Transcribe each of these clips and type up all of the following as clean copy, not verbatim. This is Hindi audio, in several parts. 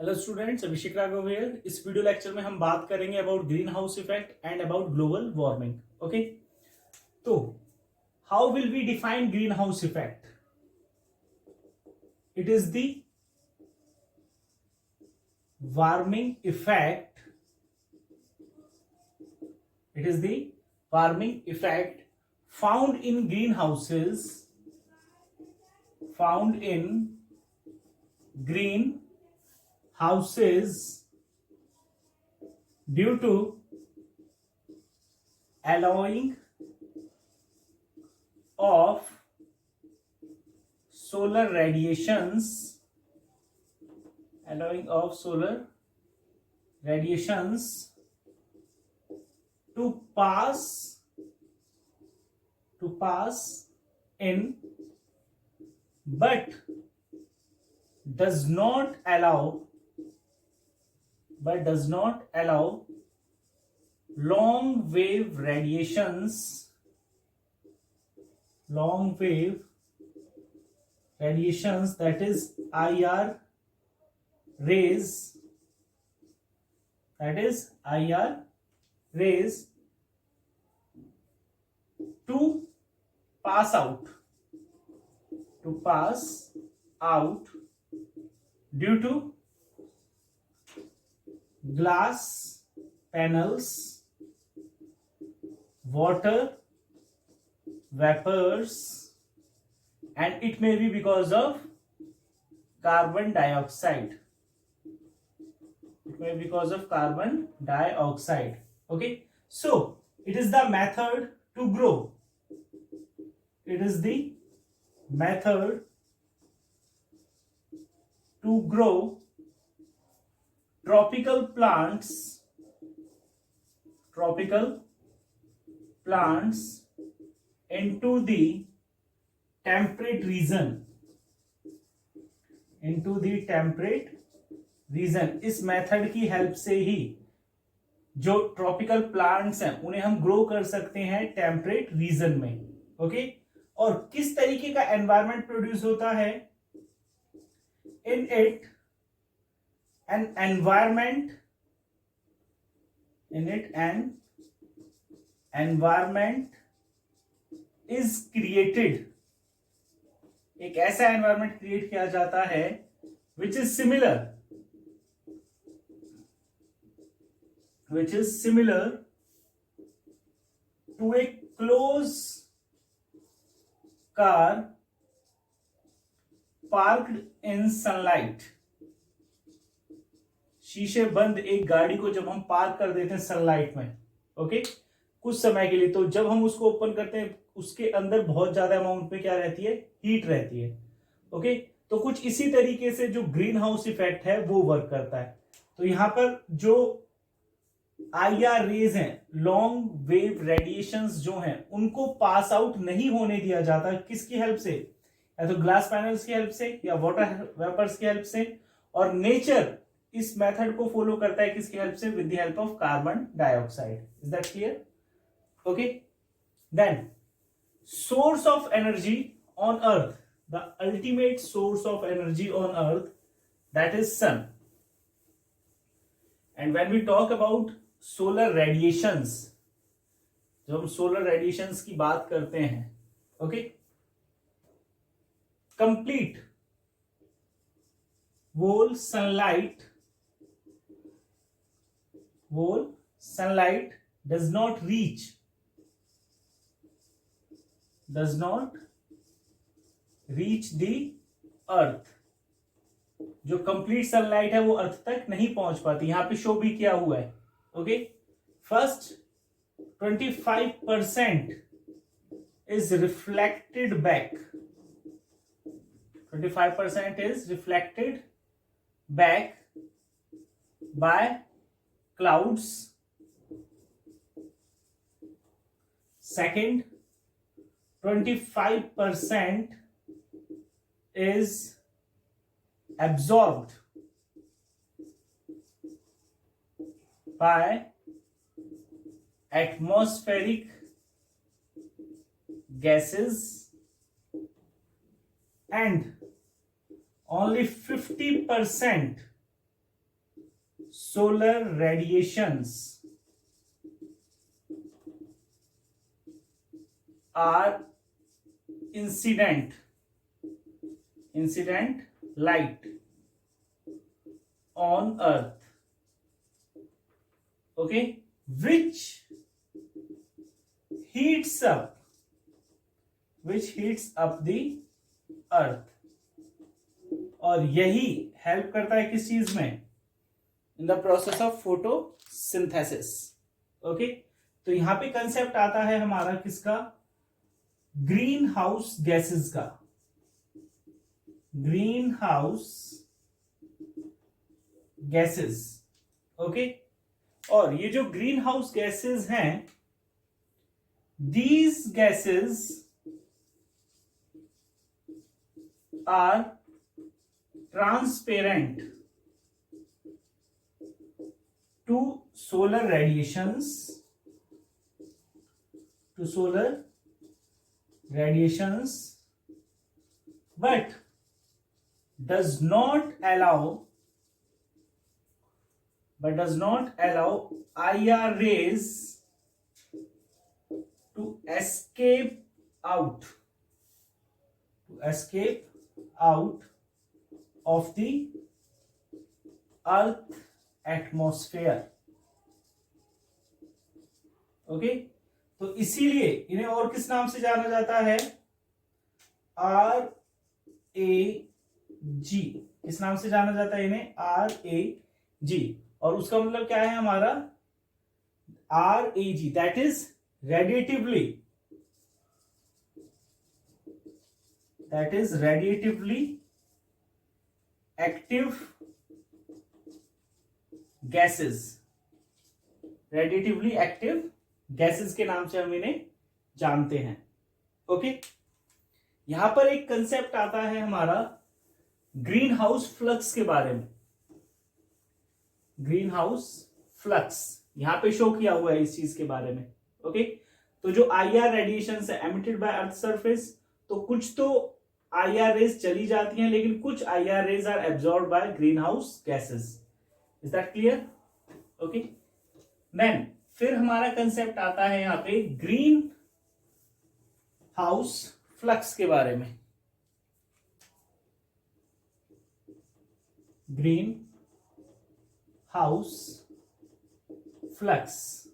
Hello students, Abhishek Raghav here. इस वीडियो लेक्चर में हम बात करेंगे about greenhouse effect and about global warming. Okay, तो how will we define greenhouse effect? It is the warming effect, it is the warming effect found in greenhouses, found in greenhouses due to allowing of solar radiations, allowing of solar radiations to pass in, but does not allow long wave radiations, that is IR rays, to pass out due to glass panels, water vapors, and it may be because of carbon dioxide. Okay, so it is the method to grow. Tropical plants into the temperate region, इस मेथड की हेल्प से ही जो ट्रॉपिकल प्लांट्स हैं उन्हें हम ग्रो कर सकते हैं टेम्परेट रीजन में। ओके, और किस तरीके का एनवायरमेंट प्रोड्यूस होता है? In it an environment is created, एक ऐसा एनवायरमेंट क्रिएट किया जाता है which is similar to a closed car parked in sunlight। शीशे बंद एक गाड़ी को जब हम पार्क कर देते हैं सनलाइट में, ओके, कुछ समय के लिए, तो जब हम उसको ओपन करते हैं उसके अंदर बहुत ज्यादा अमाउंट में क्या रहती है? हीट रहती है। ओके, तो कुछ इसी तरीके से जो ग्रीन हाउस इफेक्ट है वो वर्क करता है। तो यहां पर जो IR रेज हैं, लॉन्ग वेव रेडिएशंस जो हैं, उनको पास आउट नहीं होने दिया जाता। किसकी हेल्प से? या तो ग्लास पैनल्स की हेल्प से या वाटर वेपर्स की हेल्प से। और नेचर इस मेथड को फॉलो करता है किसकी हेल्प से? With the help of carbon dioxide. Is that clear? Okay, then source of energy on earth, the ultimate source of energy on earth, that is sun. And when we talk about solar radiations, जब हम सोलर रेडिएशंस की बात करते हैं, okay, complete whole sunlight does not reach the earth। जो कंप्लीट सनलाइट है वो अर्थ तक नहीं पहुंच पाती। यहां पे शो भी किया हुआ है। Okay, first 25% is reflected back, 25% is reflected back by clouds। Second, 25% is absorbed by atmospheric gases, and only 50% solar radiations are incident light on earth, okay, which heats up the earth. और यही हेल्प करता है किस चीज में? In the process of photosynthesis. Okay, तो यहां पे कंसेप्ट आता है हमारा किसका? ग्रीन हाउस गैसेस का। Green house gases, okay. और ये जो ग्रीन हाउस गैसेस हैं, these gases are transparent to solar radiations, but does not allow IR rays to escape out of the earth atmosphere, okay. तो इसीलिए इन्हें और किस नाम से जाना जाता है? RAG। किस नाम से जाना जाता है इन्हें? RAG। और उसका मतलब क्या है हमारा? RAG, that is radiatively active gases। Radiatively active gases के नाम से हम इन्हें जानते हैं, ओके। यहां पर एक कंसेप्ट आता है हमारा ग्रीन हाउस फ्लक्स के बारे में। ग्रीन हाउस फ्लक्स यहां पे शो किया हुआ है इस चीज के बारे में, ओके। तो जो IR रेडिएशन है एमिटेड बाय अर्थ सरफेस, तो कुछ तो IR रेज चली जाती हैं, लेकिन कुछ IR rays are absorb by green house gases. Is that clear? Okay. देन फिर हमारा कंसेप्ट आता है यहां पे ग्रीन हाउस फ्लक्स के बारे में। Green house flux.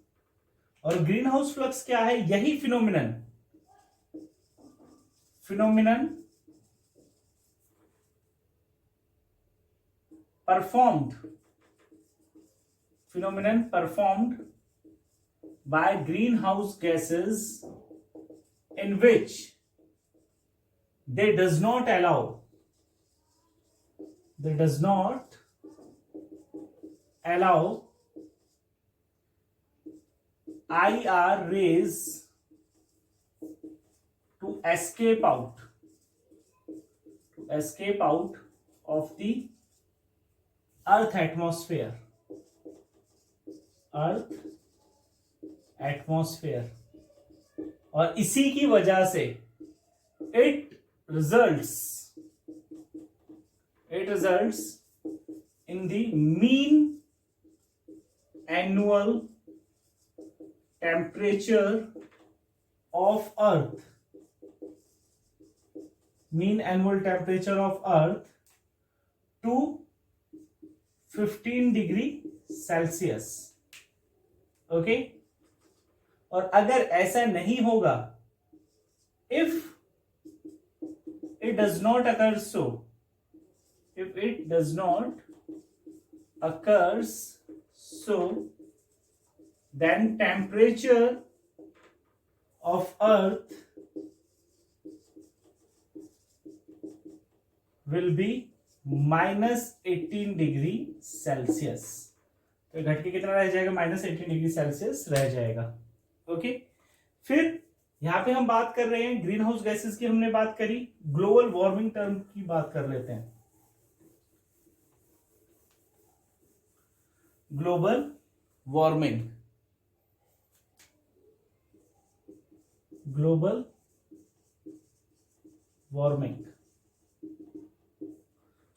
और ग्रीन हाउस फ्लक्स क्या है? यही phenomenon performed by greenhouse gases in which they does not allow IR rays to escape out of the earth atmosphere। और इसी की वजह से it results in the mean annual temperature of earth to 15 degree Celsius, okay. और अगर ऐसा नहीं होगा, if it does not occur so, then temperature of earth will be -18 degree Celsius. तो घट के कितना रह जाएगा? -18 डिग्री सेल्सियस रह जाएगा, ओके। फिर यहां पे हम बात कर रहे हैं ग्रीन हाउस गैसेस की, हमने बात करी। ग्लोबल वार्मिंग टर्म की बात कर लेते हैं। ग्लोबल वार्मिंग,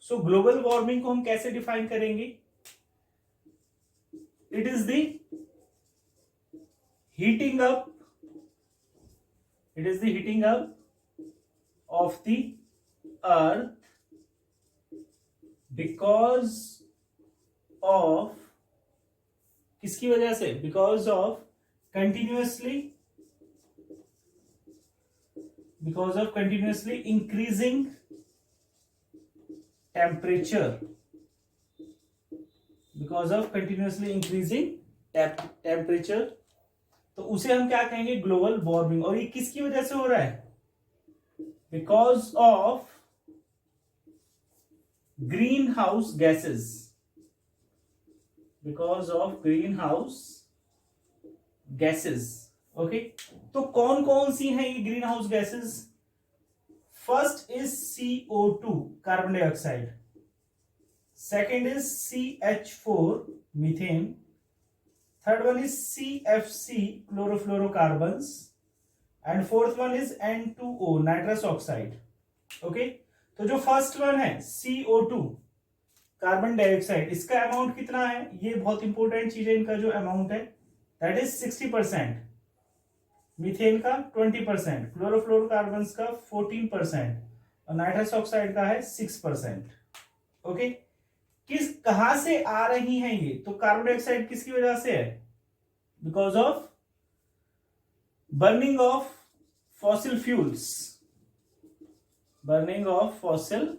सो ग्लोबल वार्मिंग को हम कैसे डिफाइन करेंगे? it is the heating up, it is the heating up of the earth because of, किसकी वजह से, because of continuously increasing temperature, because of continuously increasing temperature, तो उसे हम क्या कहेंगे, ग्लोबल वार्मिंग। और ये किसकी वजह से हो रहा है, because of green house gases, because of green house gases. Okay, तो कौन कौन सी हैं ये green house gases? First is CO2 carbon dioxide, second is CH4 methane, third one is CFC chlorofluorocarbons, and fourth one is N2O nitrous oxide. Okay, तो जो फर्स्ट वन है CO2 कार्बन डाइऑक्साइड, इसका अमाउंट कितना है, ये बहुत इंपॉर्टेंट चीज है, इनका जो अमाउंट है दैट इज 60%, मीथेन का 20%, क्लोरोफ्लोरोकार्बन्स का 14% और नाइट्रस ऑक्साइड का है 6%। ओके, कहां से आ रही हैं ये, तो कार्बन डाइऑक्साइड किसकी वजह से है, because of burning of fossil fuels, burning of fossil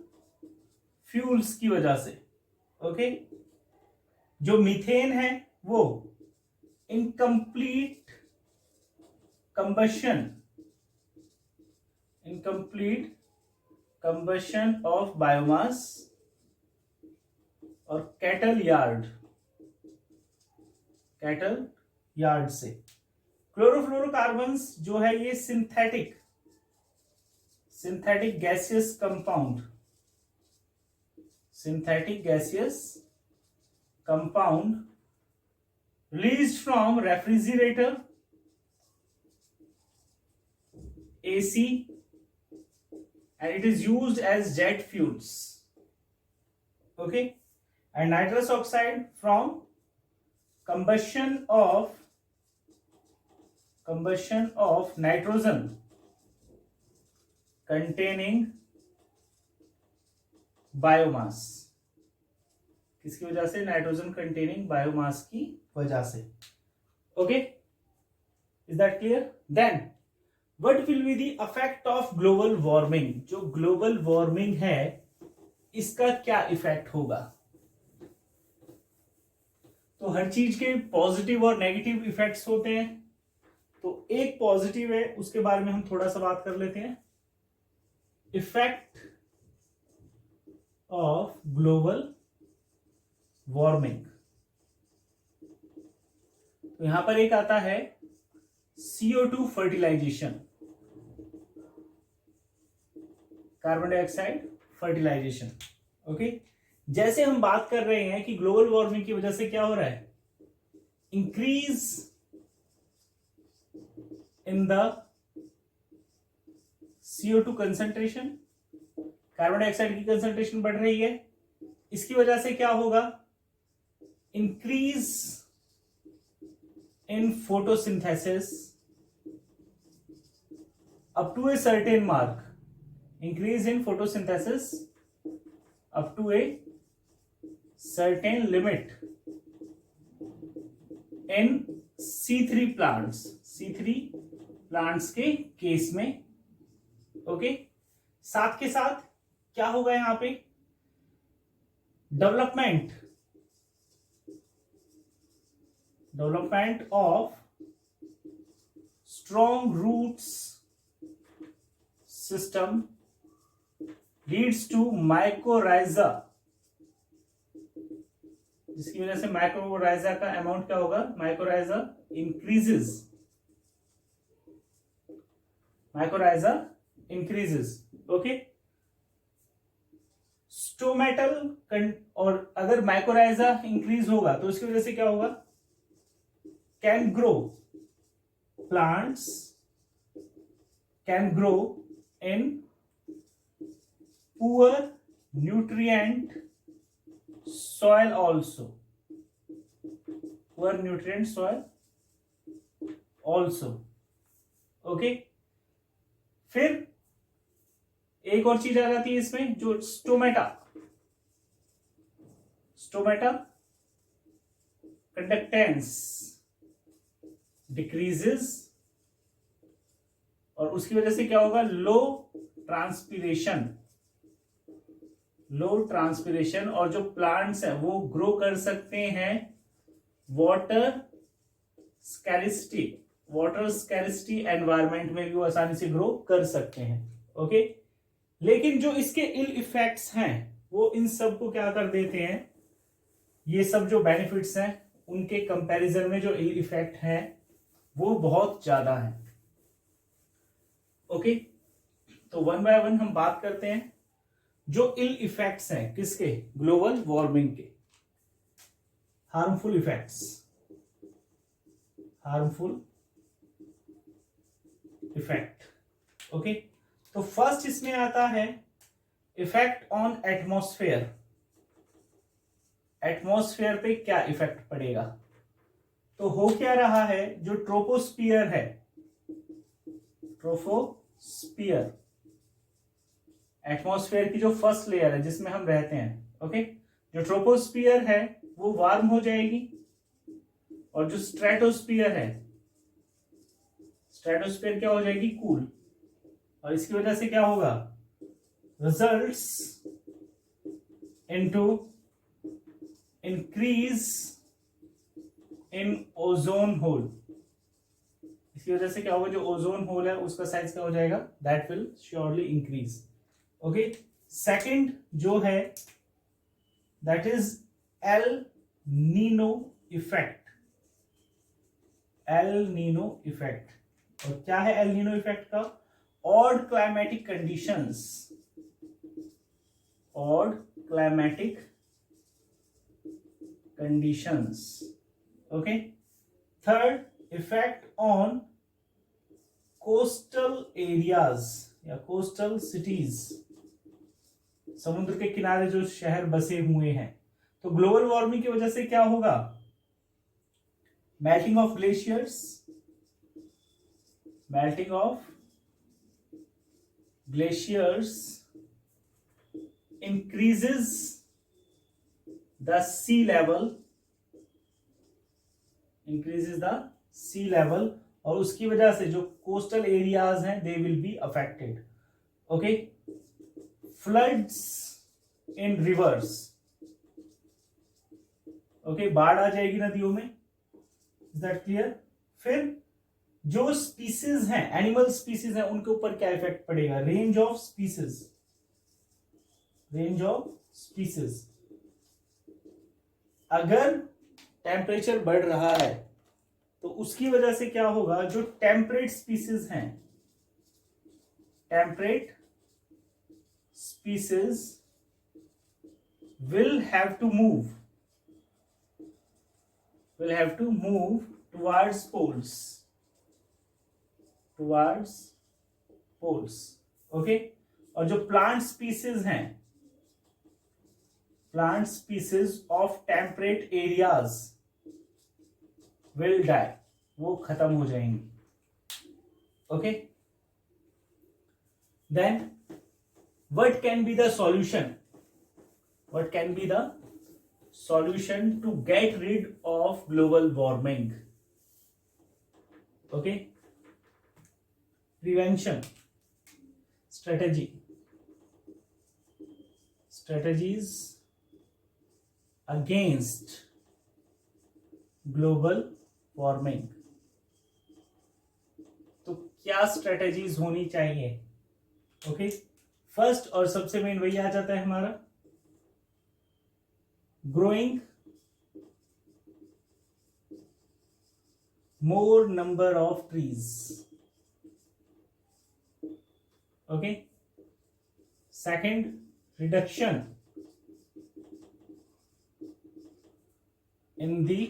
fuels की वजह से। ओके, जो मीथेन है वो इनकम्प्लीट कंबशन ऑफ बायोमास और कैटल यार्ड से। क्लोरोफ्लोरोकार्बन्स जो है ये synthetic gaseous compound released from refrigerator, AC, and it is used as jet fuels. Okay, and nitrous oxide from combustion of nitrogen containing biomass, किसकी वजह से, नाइट्रोजन कंटेनिंग बायोमास की वजह से। Okay, is that clear? Then what will be the effect of global warming, जो ग्लोबल वार्मिंग है इसका क्या इफेक्ट होगा? तो हर चीज के पॉजिटिव और नेगेटिव इफेक्ट्स होते हैं, तो एक पॉजिटिव है उसके बारे में हम थोड़ा सा बात कर लेते हैं, इफेक्ट ऑफ ग्लोबल वार्मिंग। तो यहां पर एक आता है CO2 fertilization, carbon dioxide fertilization. Okay, जैसे हम बात कर रहे हैं कि ग्लोबल वार्मिंग की वजह से क्या हो रहा है, increase in the CO2 concentration, carbon dioxide की कंसंट्रेशन बढ़ रही है, इसकी वजह से क्या होगा, increase in photosynthesis up to a certain mark, increase in photosynthesis up to a certain limit in C3 plants के केस में। ओके, साथ के साथ क्या होगा यहां पे, development of strong roots system leads to mycorrhiza, जिसकी वजह से mycorrhiza का अमाउंट क्या होगा, mycorrhiza increases। ओके, स्टोमेटल, और अगर mycorrhiza इंक्रीज होगा तो उसकी वजह से क्या होगा, can grow in poor nutrient soil also, poor nutrient soil also. Okay, फिर एक और चीज आ जाती है इसमें, जो स्टोमेटा कंडक्टेंस डिक्रीजेस, और उसकी वजह से क्या होगा, लो ट्रांसपिरेशन, और जो प्लांट्स है वो ग्रो कर सकते हैं वाटर स्कैरिसिटी एनवायरमेंट में भी वो आसानी से ग्रो कर सकते हैं। ओके, लेकिन जो इसके इल इफेक्ट्स हैं वो इन सब को क्या कर देते हैं, ये सब जो बेनिफिट्स हैं उनके कंपैरिजन में जो इल इफेक्ट हैं वो बहुत ज्यादा है। ओके, तो वन बाय वन हम बात करते हैं जो इल इफेक्ट्स हैं किसके, ग्लोबल वार्मिंग के, हार्मफुल इफेक्ट। ओके, तो फर्स्ट इसमें आता है इफेक्ट ऑन एटमॉस्फेयर पे क्या इफेक्ट पड़ेगा। तो हो क्या रहा है, जो ट्रोपोस्फियर है, एटमॉस्फेयर की जो फर्स्ट लेयर है जिसमें हम रहते हैं, ओके, जो ट्रोपोस्फियर है वो वार्म हो जाएगी, और जो स्ट्रेटोस्फियर क्या हो जाएगी, कूल। और इसकी वजह से क्या होगा, results into increase in ozone hole. इसकी वजह से क्या होगा, जो ओजोन होल है उसका साइज क्या हो जाएगा, that will surely increase. Okay, second जो है that is El Nino effect. और क्या है एल नीनो इफेक्ट का, odd climatic conditions. Okay, third effect on coastal areas या कोस्टल सिटीज, समुद्र के किनारे जो शहर बसे हुए हैं। तो ग्लोबल वार्मिंग की वजह से क्या होगा, melting of glaciers increases the sea level, और उसकी वजह से जो कोस्टल एरियाज हैं they will be affected. Okay, floods in rivers, okay, बाढ़ आ जाएगी नदियों में, इज दैट क्लियर। फिर जो स्पीसीज हैं, एनिमल स्पीसीज हैं, उनके ऊपर क्या इफेक्ट पड़ेगा, रेंज ऑफ स्पीसीज। अगर टेम्परेचर बढ़ रहा है तो उसकी वजह से क्या होगा, जो टेम्परेट स्पीसीज हैं, temperate species will have to move towards poles, okay. और जो प्लांट स्पीसीज हैं, plant species of temperate areas will die, वो खत्म हो जाएंगी, okay. Then what can be the solution to get rid of global warming? Okay, prevention strategies against global warming। तो क्या स्ट्रेटेजीज होनी चाहिए, ओके। फर्स्ट और सबसे मेन वही आ जाता है हमारा, growing more number of trees, okay. Second, reduction in the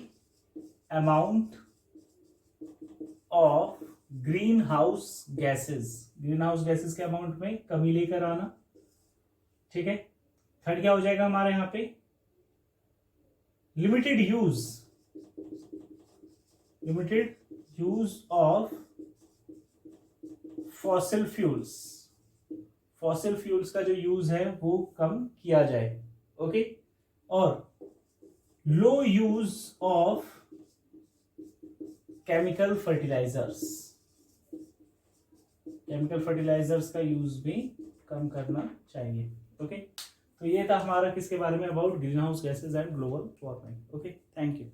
amount of green house gases के अमाउंट में कमी लेकर आना, ठीक है। थर्ड क्या हो जाएगा हमारे यहां पे, limited limited use of fossil fuels, fossil fuels का जो यूज है वो कम किया जाए, ओके। और low use of chemical fertilisers, chemical fertilisers का यूज भी कम करना चाहिए, ओके। तो ये था हमारा किसके बारे में, about green house gases and global warming, okay. Thank you.